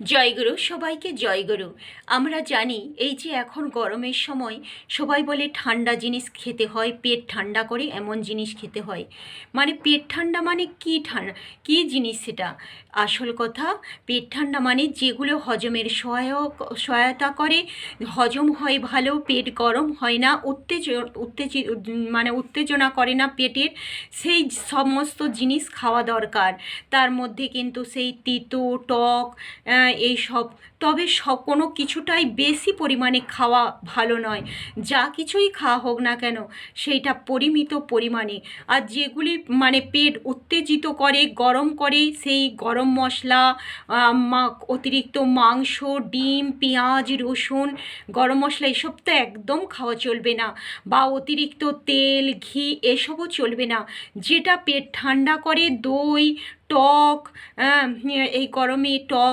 জয়গুরু, সবাইকে জয়গুরু। আমরা জানি এই যে এখন গরমের সময় সবাই বলে ঠান্ডা জিনিস খেতে হয়, পেট ঠান্ডা করে এমন জিনিস খেতে হয়। মানে পেট ঠান্ডা মানে কি ঠান্ডা, কী জিনিস সেটা? আসল কথা, পেট ঠান্ডা মানে যেগুলো হজমের সহায়তা করে, হজম হয় ভালো, পেট গরম হয় না, উত্তেজনা করে না পেটের, সেই সমস্ত জিনিস খাওয়া দরকার। তার মধ্যে কিন্তু সেই তিতো, টক, এইসব, তবে কোনো কিছুটাই বেশি পরিমাণে খাওয়া ভালো নয়। যা কিছুই খাওয়া হোক না কেন, সেইটা পরিমিত পরিমাণে। আর যেগুলি মানে পেট উত্তেজিত করে, গরম করে, সেই গরম মশলা, অতিরিক্ত মাংস, ডিম, পেঁয়াজ, রসুন, গরম মশলা এসব তো একদম খাওয়া চলবে না। বা অতিরিক্ত তেল, ঘি এসবও চলবে না। যেটা পেট ঠান্ডা করে, দই, টক, এই গরমে টক